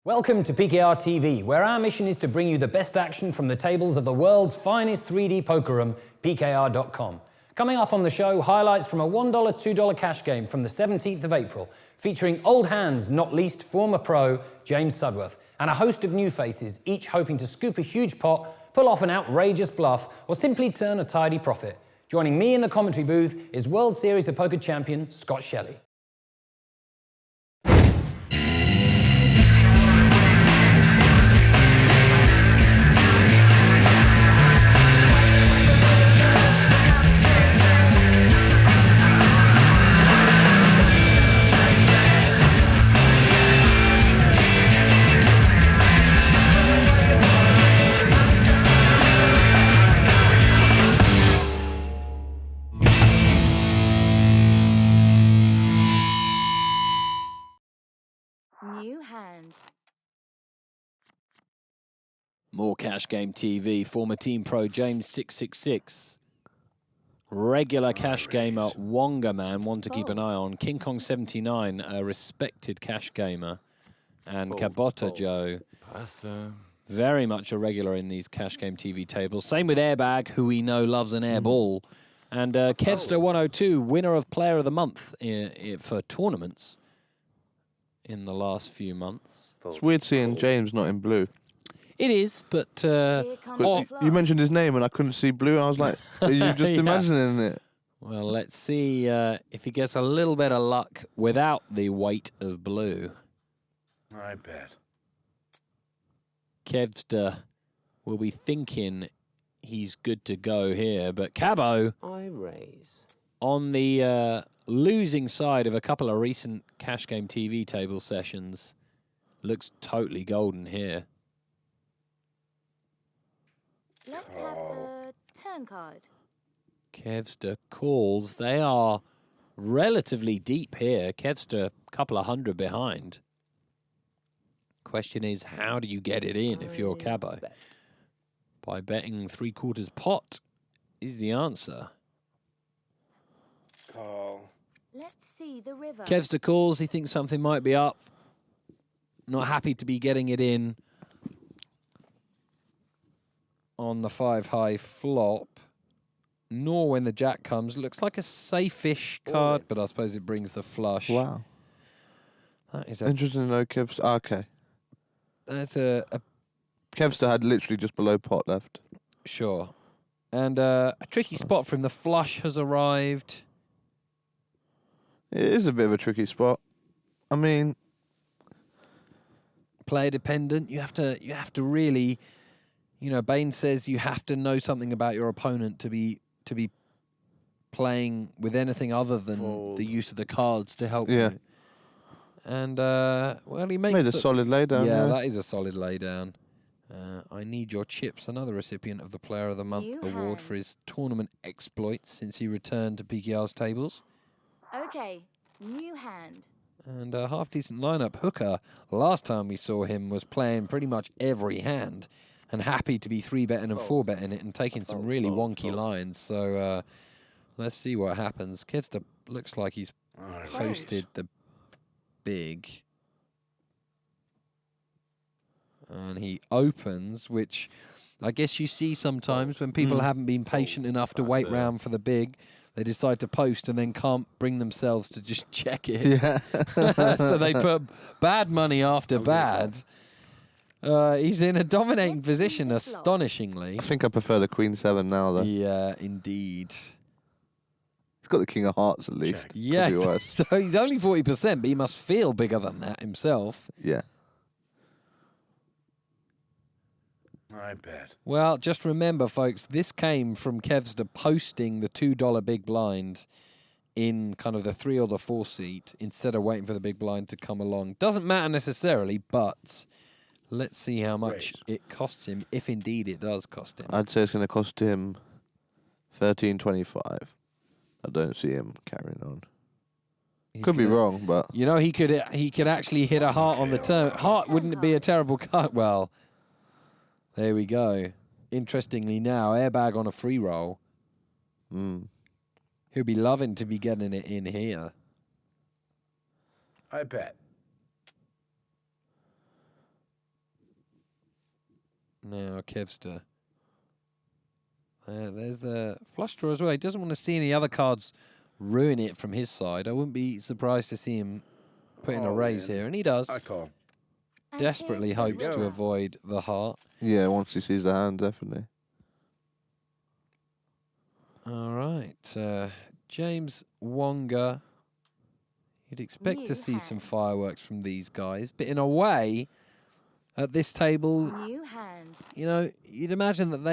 Welcome to PKRTV, where our mission is to bring you the best action from the tables of the world's finest 3D poker room, PKR.com. Coming up on the show, highlights from a $1, $2 cash game from the 17th of April, featuring old hands, not least former pro James Sudworth, and a host of new faces, each hoping to scoop a huge pot, pull off an outrageous bluff, or simply turn a tidy profit. Joining me in the commentary booth is World Series of Poker champion Scott Shelley. New hand. More Cash Game TV, former team pro James 666. Regular cash gamer Wonga Man, one to keep an eye on. King Kong 79, a respected cash gamer. And Kabota Joe, very much a regular in these Cash Game TV tables. Same with Airbag, who we know loves an air ball. And Kevster 102, winner of Player of the Month for tournaments in the last few months. It's weird seeing James not in blue. It is, but you mentioned his name and I couldn't see blue. I was like, are you just imagining it? Well, let's see if he gets a little bit of luck without the weight of blue. I bet. Kevster will be thinking he's good to go here, but Cabo I raise. on the losing side of a couple of recent Cash Game TV table sessions looks totally golden here. Let's have the turn card. Kevster calls. They are relatively deep here. Kevster a couple of hundred behind. Question is, how do you get it in if you're Cabo? By betting 3/4 pot is the answer. Call. Let's see the river. Kevster calls. He thinks something might be up. Not happy to be getting it in on the 5-high flop, nor when the jack comes. Looks like a safe-ish card, but I suppose it brings the flush. Wow. That is a, Interesting to know Kevster. Okay. that's a Kevster had literally just below pot left. sure. And a tricky spot from the flush has arrived. It is a bit of a tricky spot. I mean, Player dependent. You have to really, you know, Bain says you have to know something about your opponent to be playing with anything other than the use of the cards to help you. And well, he makes made a solid laydown. Yeah, that is a solid laydown. I need your chips. Another recipient of the Player of the Month New award hand. for his tournament exploits since he returned to PKR's tables. Okay, new hand. And a half-decent lineup. Hooker, last time we saw him, was playing pretty much every hand and happy to be 3-betting and 4-betting it and taking some really wonky lines. So let's see what happens. Kevster looks like he's posted the big. And he opens, which I guess you see sometimes when people haven't been patient enough to wait round for the big. They decide to post and then can't bring themselves to just check it. Yeah. So they put bad money after bad. He's in a dominating position, astonishingly. I think I prefer the Queen 7 now, though. Yeah, indeed. He's got the King of Hearts, at least. Yeah, Could be worse. so he's only 40%, but he must feel bigger than that himself. Yeah. I bet. Well, just remember, folks, this came from Kevster posting the $2 big blind in kind of the 3 or the 4 seat instead of waiting for the big blind to come along. Doesn't matter necessarily, but let's see how much it costs him, if indeed it does cost him. I'd say it's going to cost him $13.25. I don't see him carrying on. Could be wrong, but You know, he could actually hit a heart on the turn. Heart wouldn't be a terrible card. Well, there we go. Interestingly now, Airbag on a free roll. He'll be loving to be getting it in here. I bet. Now Kevster. There's the flush draw as well. He doesn't want to see any other cards ruin it from his side. I wouldn't be surprised to see him put in a raise here, and he does. I call. And Desperately here's the hopes to river. avoid the heart. Yeah, once he sees the hand, definitely. All right, James Wonga. You'd expect to New see some hand. fireworks from these guys, but in a way, at this table, New hand. you know, you'd imagine that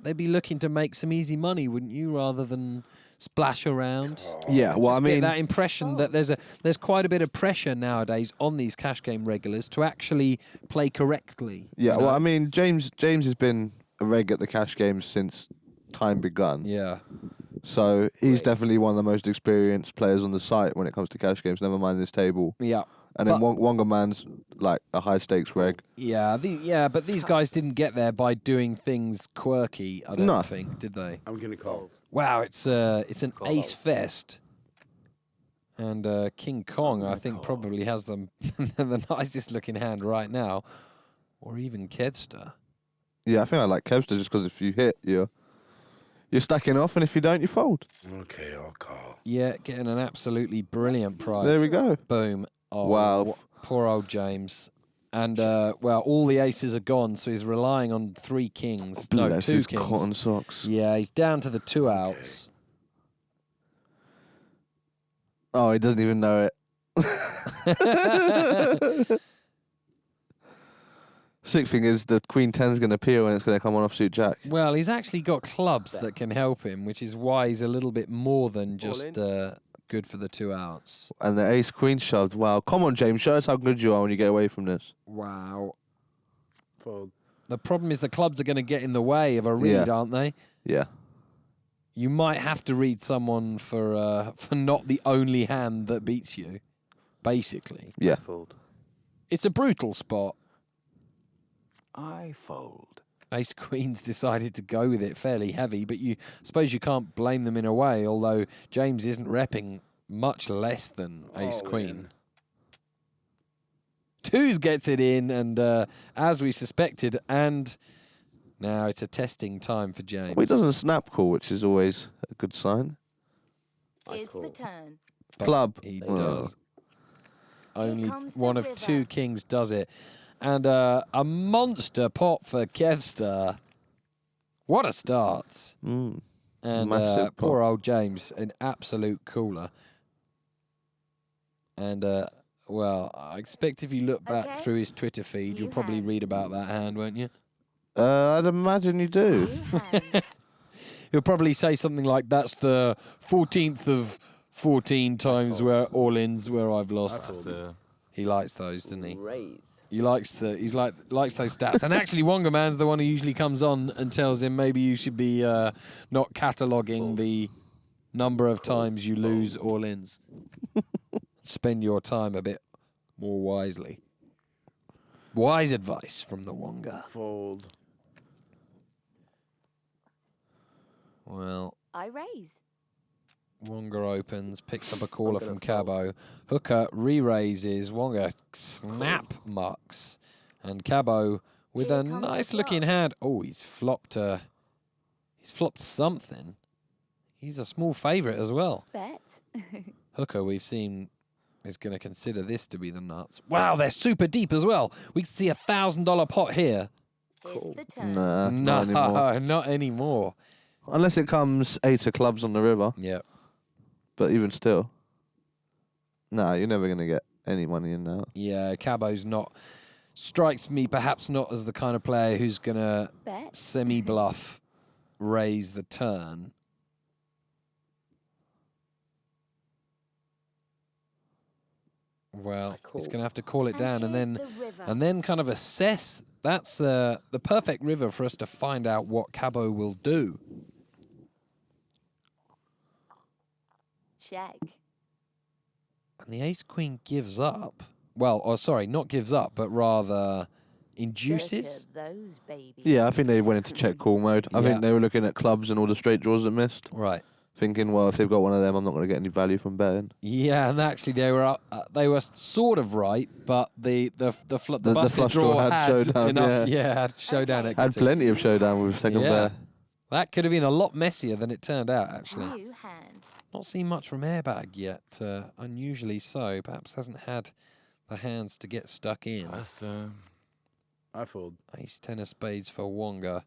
they'd be looking to make some easy money, wouldn't you, rather than splash around? Yeah, well, Just I mean, get that impression that there's quite a bit of pressure nowadays on these cash game regulars to actually play correctly. yeah, you well, know? I mean, James has been a reg at the cash games since time begun. Yeah. So he's definitely one of the most experienced players on the site when it comes to cash games. Never mind this table. Yeah. And then But- Wonga Man's like a high stakes reg. Yeah, but these guys didn't get there by doing things quirky, I don't No. think, did they? I'm gonna call. Wow, it's an ace fest. And King Kong, I think, probably has the nicest looking hand right now. Or even Kevster. Yeah, I think I like Kevster just because if you hit, you're stacking off, and if you don't, you fold. Okay, I'll call. Yeah, getting an absolutely brilliant prize. There we go. Boom. Oh, Wow. Poor old James. And, well, all the aces are gone, so he's relying on 3 kings. No, Bless 2 his kings. cotton socks. Yeah, he's down to the 2 outs. Oh, he doesn't even know it. Sick thing is the Queen 10's going to appear when it's going to come on offsuit jack. Well, he's actually got clubs that can help him, which is why he's a little bit more than just good for the 2 outs. And the ace queen shoved. Wow. Come on, James. Show us how good you are when you get away from this. Wow. Fold. The problem is the clubs are going to get in the way of a read, Yeah. aren't they? Yeah. You might have to read someone for not the only hand that beats you, basically. Yeah. Fold. It's a brutal spot. I fold. Ace Queen's decided to go with it fairly heavy, but I suppose you can't blame them in a way, although James isn't repping much less than Ace All Queen. in. 2s gets it in, and as we suspected, and now it's a testing time for James. Well, he doesn't snap call, which is always a good sign. Is the turn. But Club. He Oh. does. Only comes the one of river. 2 kings does it. And a monster pot for Kevster. What a start. Mm. And Massive poor pot. old James, an absolute cooler. And, well, I expect if you look back Okay. through his Twitter feed, you'll New probably hand. read about that hand, won't you? I'd imagine you do. New hand. He'll probably say something like, that's the 14th of 14 times where all-ins where I've lost. He likes those, doesn't he? He likes those stats. And actually, Wonga Man's the one who usually comes on and tells him maybe you should be not cataloguing the number of times you lose all-ins. Spend your time a bit more wisely. Wise advice from the Wonga. Fold. Well, I raise. Wonga opens, picks up a caller from Cabo. Hooker re-raises. Wonga snap mucks. And Cabo with Here a comes the nice looking flop. hand. Oh, he's flopped something. He's a small favourite as well. Bet. Hooker, we've seen, is going to consider this to be the nuts. Wow, they're super deep as well. We can see $1,000 pot here. Is the turn. Nah, No, not anymore. not anymore. Unless it comes 8 of clubs on the river. Yeah. But even still. Nah, you're never going to get any money in that. Yeah, Cabo's not, strikes me perhaps not as the kind of player who's going to Bet. semi-bluff raise the turn. Well, he's going to have to call it down and here's then the river. kind of assess. That's the perfect river for us to find out what Cabo will do. Check. And the ace-queen gives up. Well, or sorry, not gives up, but rather induces. Look at those babies. Yeah, I think they went into check call mode. I Yeah. think they were looking at clubs and all the straight draws that missed. Right. Thinking, well, if they've got one of them, I'm not going to get any value from betting. Yeah, and actually they were up, they were sort of right, but the busted flush draw draw had had showdown, enough. yeah. Had showdown Okay. equity. Had plenty of showdown with second Yeah. pair. That could have been a lot messier than it turned out, actually. New hand. Not seen much from Airbag yet, unusually so. Perhaps hasn't had the hands to get stuck in. That's I fold. Ace, 10 of spades for Wonga.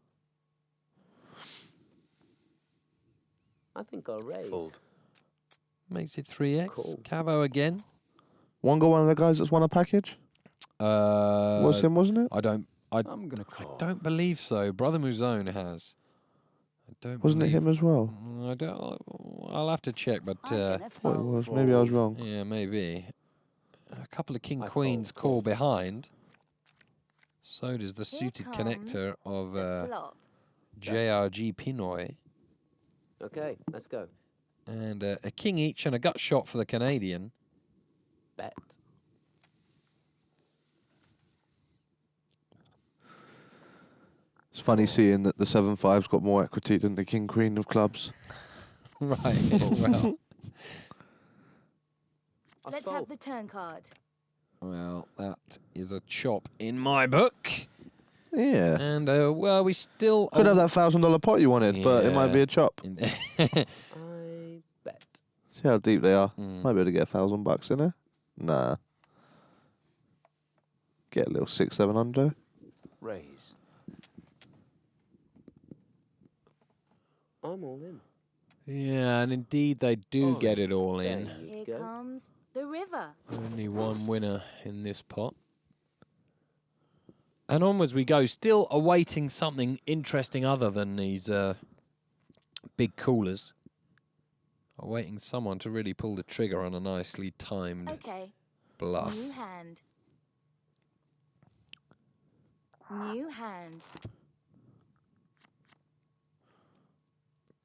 I think I'll raise. Fold. Makes it 3x. Cool. Cavo again. Wonga, one of the guys that's won a package? Was him, wasn't it? I don't I'm gonna call. don't believe so. Brother Muzone has. I don't Wasn't it believe him as well? I don't. I'll have to check, but I'm gonna Thought it fold. was. Maybe I was wrong. yeah, maybe. A couple of king I queens fold. call behind. So does the Here suited comes connector of The flop. JRG Pinoy. Okay, let's go. And a king each and a gut shot for the Canadian. Bet. It's funny seeing that the 7-5's got more equity than the king queen of clubs. Right. well, I Let's fold. have the turn card. well, that is a chop in my book. Yeah. And well, we still Could have that $1,000 pot you wanted, but it might be Yeah. a chop. I bet. See how deep they are. Mm. Might be able to get $1,000 in there. Nah. Get a little 600-700. Raise. I'm all in. Yeah, and indeed they do Oh, get it all there in. you Here go. comes the river. Only one winner in this pot. And onwards we go, still awaiting something interesting other than these big coolers. Awaiting someone to really pull the trigger on a nicely timed Okay. bluff. New hand. New hand.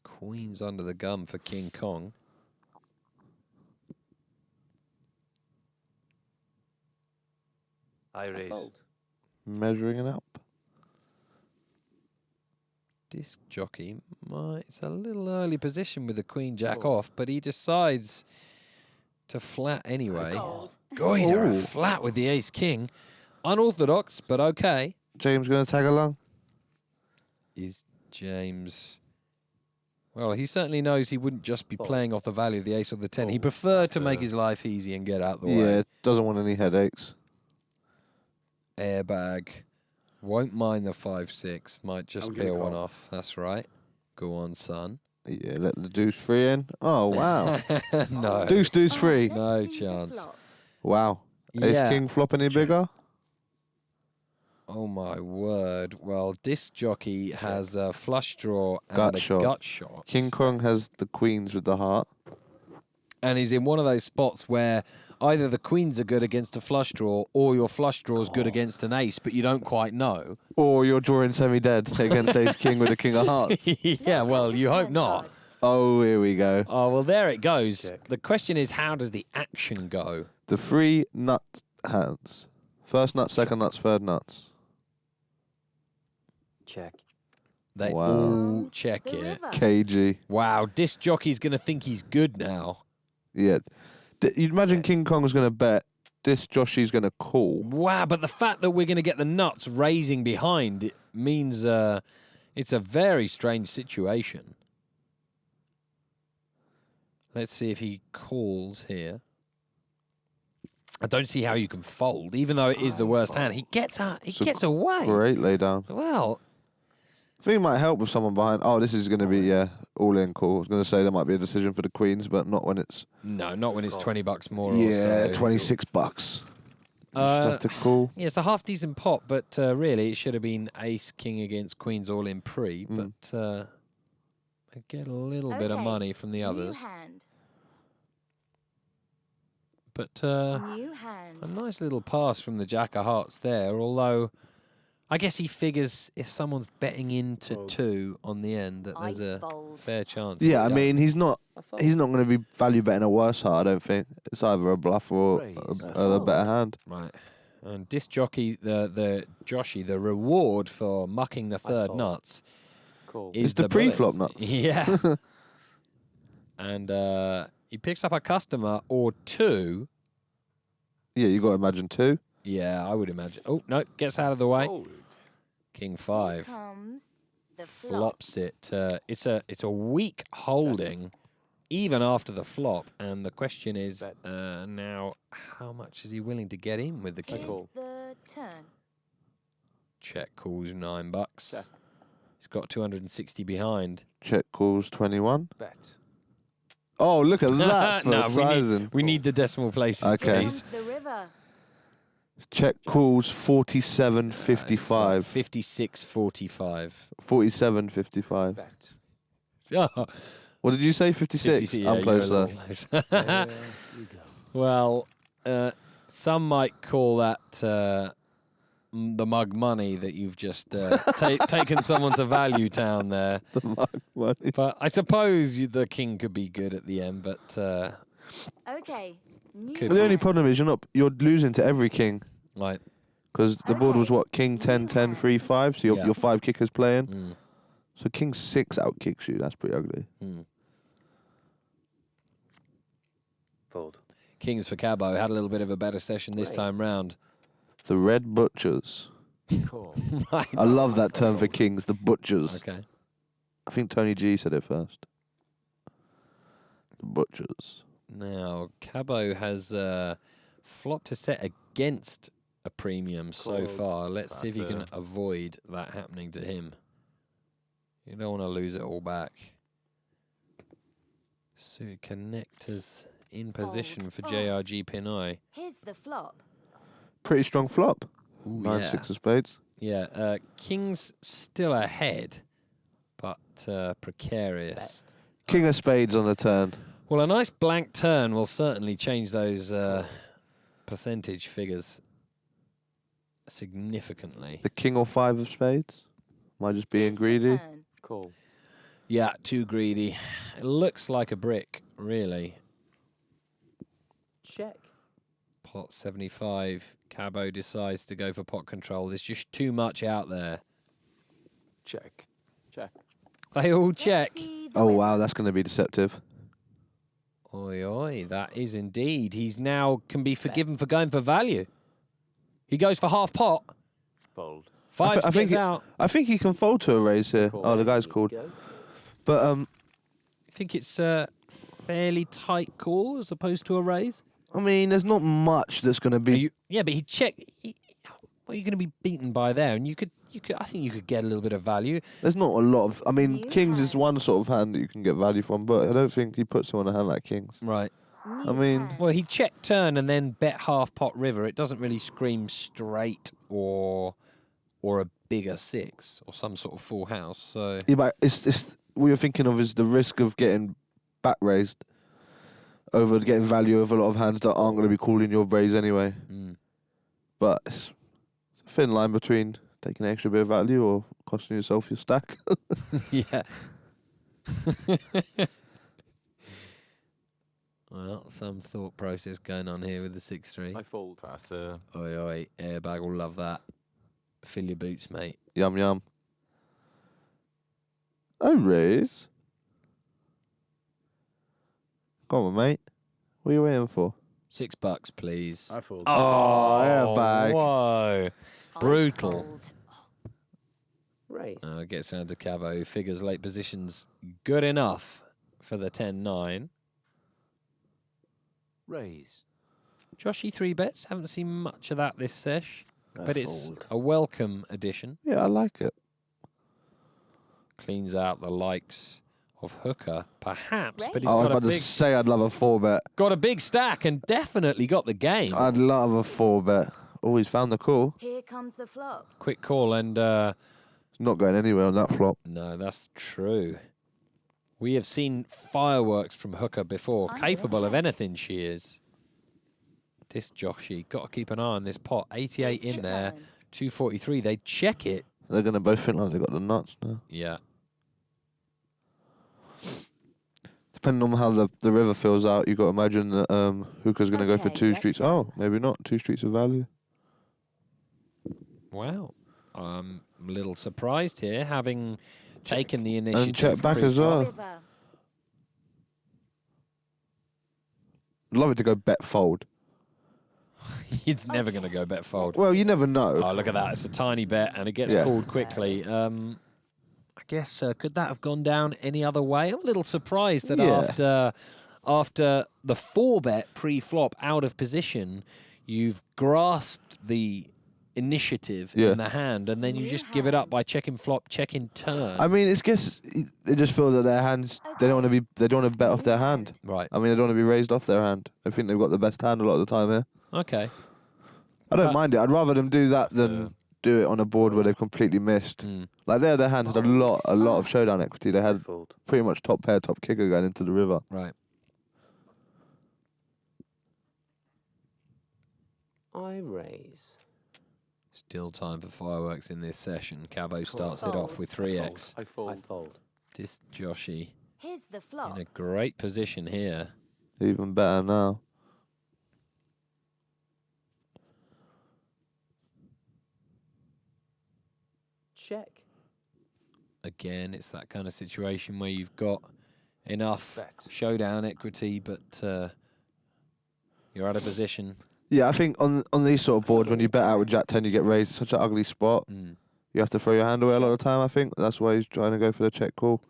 Queen's under the gun for King Kong. I I raise. fold. Measuring it up. Disc jockey, it's a little early position with the Queen Jack off, but he decides to flat anyway. Goider, a Ooh. flat with the Ace King. Unorthodox, but okay. James going to tag along? Is James... Well, he certainly knows he wouldn't just be playing off the value of the ace or the 10. He preferred to make his life easy and get out the Yeah, way. doesn't want any headaches. Airbag. Won't mind the 5-6. Might just I'll be give a a call. one-off. That's right. Go on, son. Yeah, let the deuce free in. Oh, wow. No. Deuce Oh, free. No let's see the chance. flop. Wow. Ace Yeah. king flop any bigger? Oh, my word. Well, Disc Jockey has a flush draw and Gut a shot. gut shot. King Kong has the queens with the heart. And he's in one of those spots where either the queens are good against a flush draw or your flush draw is good against an ace, but you don't quite know. Or you're drawing semi-dead against ace king with a king of hearts. Yeah, well, you hope Turn not. card. Oh, here we go. Oh, well, there it goes. Check. The question is, how does the action go? The three nut hands. First nuts, second nuts, third nuts. Check. They Wow. all check The it. river. KG. Wow, Disc Jockey's going to think he's good now. Yeah. You'd imagine King Kong's going to bet. This Joshy's going to call. Wow, but the fact that we're going to get the nuts raising behind it means it's a very strange situation. Let's see if he calls here. I don't see how you can fold, even though it is the worst hand. He gets out. He It's a gets away. Great lay down. Well, I think it might help with someone behind. Oh, this is going to be, yeah, all in call. I was going to say there might be a decision for the queens, but not when it's, no, not when it's $20 more. or yeah, so. $26. You just have to call. Yeah, it's a half decent pot, but really it should have been ace king against queens all in pre. Mm. But I get a little bit of Okay, money from the others. New hand. But New hand. a nice little pass from the Jack of Hearts there. Although I guess he figures if someone's betting into Fold. 2 on the end, that I there's a fold. fair chance. Yeah, I he's mean, he's not I fold. going to be value betting a worse heart, I don't think. It's either a bluff or Raise. a better hand. done. Right. And Disc Jockey, the Joshy, the reward for mucking the third fold. nuts Cool. is It's the bullet. pre-flop nuts. Yeah. And he picks up a customer or two. Yeah, you got to imagine 2. Yeah, I would imagine. Oh, no, gets out of the way. Fold. King Here 5. comes the flop. Flops it. It's a weak holding, even after the flop. And the question is now, how much is he willing to get in with the Here's king? the turn. Check calls $9. Check. He's got 260 behind. Check calls 21. Bet. Oh, look at that for No, sizing. we need the decimal places, Okay. Here please. comes the river. Check calls 47.55. 56.45. 47.55. Bet. Yeah. What did you say? 56? 56, yeah, I'm you're a closer. little close. There we go. Well, some might call that the mug money that you've just taken someone to Value Town there. The mug money. But I suppose the king could be good at the end, but Okay. New Could The only hand. problem is you're losing to every king like, because the board was what, king 10, 10, 3, 5. So Yeah. your 5 kickers playing. mm, So king 6 out kicks you. That's pretty ugly. mm. Fold. Kings for Cabo had a little bit of a better session this Right. time round. The red butchers. Call. Right. I love that term for kings. The butchers. Okay. I think Tony G said it first. The butchers. Now, Cabo has flopped a set against a premium so Called. far. Let's see if he can That's avoid that happening to him. You don't want to lose it all back. So connectors in position for Fold. JRG Pinoy. Here's the flop. Pretty strong flop. Ooh, 9, yeah. 6 of spades. Yeah, King's still ahead, but precarious. King of spades on the turn. Well, a nice blank turn will certainly change those percentage figures significantly. The king or 5 of spades. Am I just being Here's the greedy? turn. Call. Yeah, too greedy. It looks like a brick, really. Check. Pot 75. Cabo decides to go for pot control. There's just too much out there. Check. Check. They all Let's check. see the Oh, river. wow. That's going to be deceptive. Oi, oi, that is indeed. He's now can be forgiven for going for value. He goes for half pot. Fold. Five I think gets out. I think he can fold to a raise here. Call. Oh, the guy's There you called. go. But I think it's a fairly tight call as opposed to a raise. I mean, there's not much that's going to be. Yeah, but he checked. Well, you're going to be beaten by there, and you could. I think you could get a little bit of value. There's not a lot of. I mean, New kings is hand. one sort of hand that you can get value from, but I don't think he puts him on a hand like kings. Right. New I mean- hand. Well, he checked turn and then bet half pot river. It doesn't really scream straight or a bigger 6 or some sort of full house. So Yeah, but it's what you're thinking of is the risk of getting back raised over getting value of a lot of hands that aren't going to be calling your raise anyway. mm. But it's a thin line between taking an extra bit of value or costing yourself your stack. yeah. Well, some thought process going on here with the 6-3. I fold. That's Oi, oi, airbag will love that. Fill your boots, mate. Yum yum. I raise. Come on, mate. What are you waiting for? $6, please. I fold. Oh, airbag. Whoa. I Brutal. fold. Raise. Gets down to Cabo, who figures late positions good enough for the 10-9. Raise. Joshy 3-bets. Haven't seen much of that this sesh, I but it's fold. a welcome addition. Yeah, I like it. Cleans out the likes of Hooker, perhaps, but he's I was got a about to big say I'd love a 4-bet. got a big stack and definitely got the game. I'd love a 4-bet. Oh, he's found the call. Here comes the flop. Quick call and It's not going anywhere on that flop. no, that's true. We have seen fireworks from Hooker before, I'm capable of check. anything she is. This Joshy, got to keep an eye on this pot. 88 Here's in the there, turn. 243. They check it. They're going to both think like they got the nuts now. Yeah. Depending on how the river fills out, you've got to imagine that Hooker's going to go for Okay, 2 let's streets. go. Oh, maybe not. 2 streets of value. Wow. I'm a little surprised here, having taken the initiative. check back as pre-flop. well. River. I'd love it to go bet fold. It's never going to go bet fold. Well, you never know. Oh, look at that. It's a tiny bet, and it gets Yeah. called quickly. I guess, could that have gone down any other way? I'm a little surprised that Yeah. after the 4-bet pre-flop out of position, you've grasped the initiative Yeah. in the hand, and then you just give it up by checking flop, checking turn. I mean, it's guess they just feel that their hands. They don't want to bet off their hand. Right. I mean, they don't want to be raised off their hand. I think they've got the best hand a lot of the time here. Okay. I don't mind it. I'd rather them do that than do it on a board where they've completely missed. Like their hand had a lot of showdown equity. They had Fold. pretty much top pair, top kicker going into the river. Right. I raise. Still time for fireworks in this session. Cabo starts it off with 3x. I fold. I fold. This Joshy Here's the flop. in a great position here. Even better now. Check. Again, it's that kind of situation where you've got enough Bet. showdown equity, but you're out of position. Yeah, I think on these sort of boards, when you bet out with Jack 10, you get raised. It's such an ugly spot. You have to throw your hand away a lot of the time, I think. That's why he's trying to go for the check call.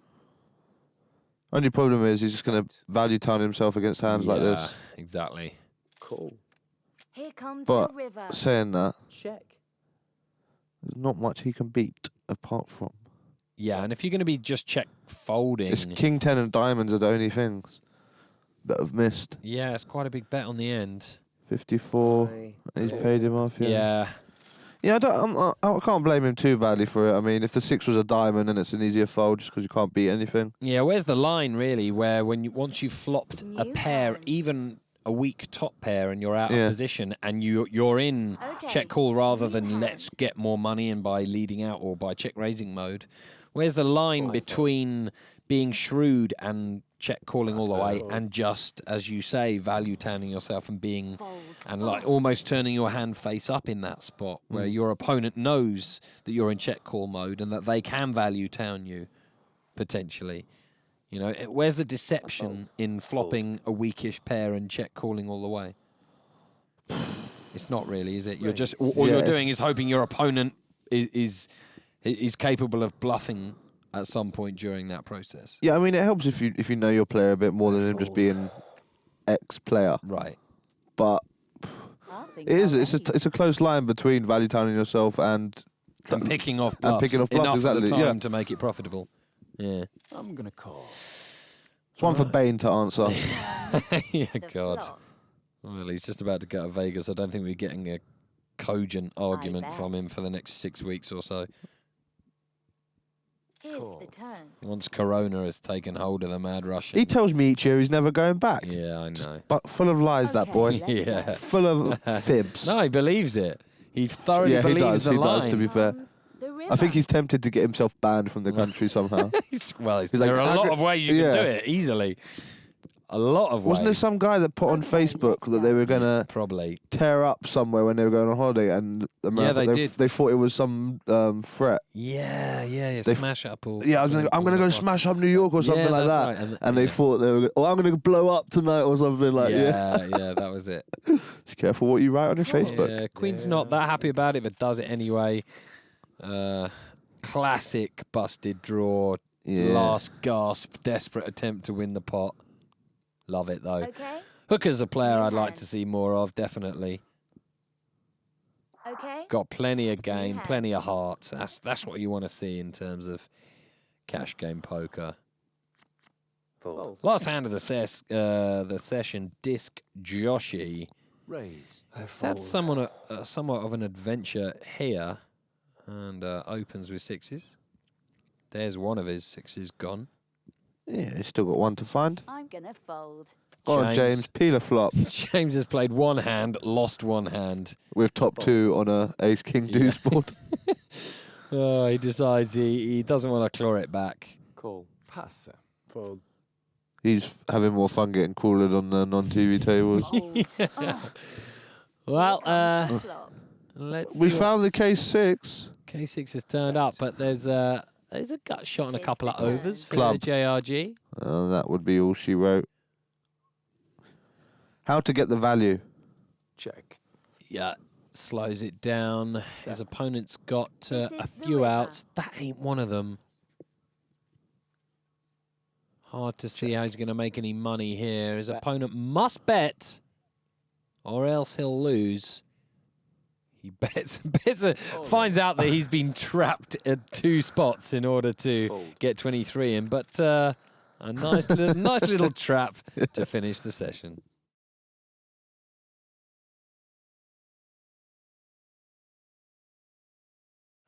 Only problem is he's just going to value turn himself against hands like this. Exactly. Call. Here comes But the river. saying that, Check. there's not much he can beat apart from. Yeah, and if you're going to be just check folding, It's King 10 and diamonds are the only things that have missed. yeah, it's quite a big bet on the end. 54. He's paid him off, Yeah. Yeah, I can't blame him too badly for it. I mean, if the 6 was a diamond, then it's an easier fold just because you can't beat anything. Yeah, where's the line really where once you've flopped a New pair, hand. even a weak top pair, and you're out Yeah. of position and you're in Okay. check call rather New than hand. let's get more money in by leading out or by check raising mode, where's the line between being shrewd and check calling all the way and just, as you say, value tanning yourself and being Fold. and like almost turning your hand face up in that spot where your opponent knows that you're in check call mode and that they can value town you potentially. You know, where's the deception in flopping a weakish pair and check calling all the way? It's not really, is it? You're just all you're doing is hoping your opponent is capable of bluffing at some point during that process. Yeah, I mean, it helps if you know your player a bit more than him just being ex-player. Right. But I think it is. I'm It's ready. a close line between value towning yourself and And picking off bluffs, picking off bluffs, enough of the exactly, time yeah. to make it profitable. Yeah. I'm gonna call. it's one for Bane to answer. Yeah, The God. flop. Well, he's just about to go to Vegas. I don't think we're getting a cogent argument bet. from him for the next 6 weeks or so. Here's the turn. Once Corona has taken hold of the Mad Russian. He tells me each year he's never going back. Yeah, I know. But full of lies, that Okay, boy. let's Yeah. go. Full of fibs. No, he believes it. He thoroughly Yeah, he believes does. the He line. does, to be fair. Comes the river. I think he's tempted to get himself banned from the country somehow. Well, He's there like, are a "I lot got- of ways you yeah. can do it easily. A lot of Wasn't there ways. some guy that put on Facebook that they were going to Probably. tear up somewhere when they were going on holiday and America, they did. They thought it was some threat. Yeah, They- smash up all. Yeah, I'm going to go smash up New York or something like that. that's right. And they thought they were, I'm going to blow up tonight or something like that. yeah, that was it. Be careful what you write on your Facebook. Yeah, Queen's not that happy about it, but does it anyway. Classic busted draw, Yeah. last gasp, desperate attempt to win the pot. Love it though. Okay. Hooker's a player New I'd like hand. to see more of, definitely. Okay. Got plenty of game, hand. plenty of hearts. That's what you want to see in terms of cash game poker. Fold. Last hand of the session, Disc Joshy. Raise. He's had somewhat of an adventure here, and opens with sixes. There's one of his sixes gone. Yeah, he's still got one to find. I'm gonna fold. Oh, James, Peeler flop James has played one hand, lost one hand. with top 2 on a ace king deuce board. Oh, he decides he doesn't want to claw it back. Call. Pass. Fold. He's having more fun getting cooler on the non-TV tables. Fold. Well, Comes the flop. let's We see what found the K6. K6 has turned up, but there's a gut shot and a couple of overs for Club. the JRG. That would be all she wrote. How to get the value? Check. Yeah, slows it down. His opponent's got This a is the few river. outs. That ain't one of them. Hard to see how he's going to make any money here. His opponent must bet, or else he'll lose. He bets, finds out that he's been trapped at 2 spots in order to get 23 in, but a nice little trap to finish the session.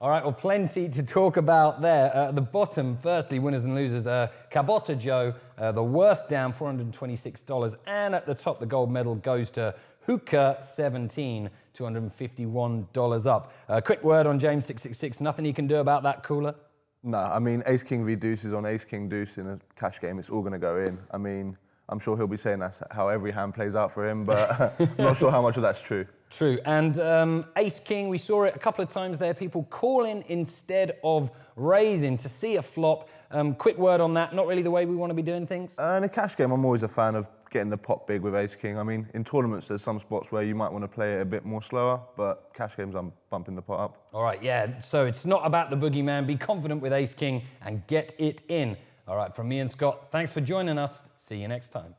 All right, well, plenty to talk about there. At the bottom, firstly, winners and losers, Cabota Joe, the worst down, $426. And at the top, the gold medal goes to Hookah 17, $251 up. Quick word on James 666, nothing he can do about that cooler? No, I mean, Ace King v Deuces on Ace King Deuce in a cash game, it's all going to go in. I mean, I'm sure he'll be saying that's how every hand plays out for him, but not sure how much of that's true. True, and Ace King, we saw it a couple of times there, people calling instead of raising to see a flop. Quick word on that, not really the way we want to be doing things? In a cash game, I'm always a fan of getting the pot big with Ace King. I mean, in tournaments, there's some spots where you might want to play it a bit more slower, but cash games, I'm bumping the pot up. All right, yeah, so it's not about the boogeyman. Be confident with Ace King and get it in. All right, from me and Scott, thanks for joining us. See you next time.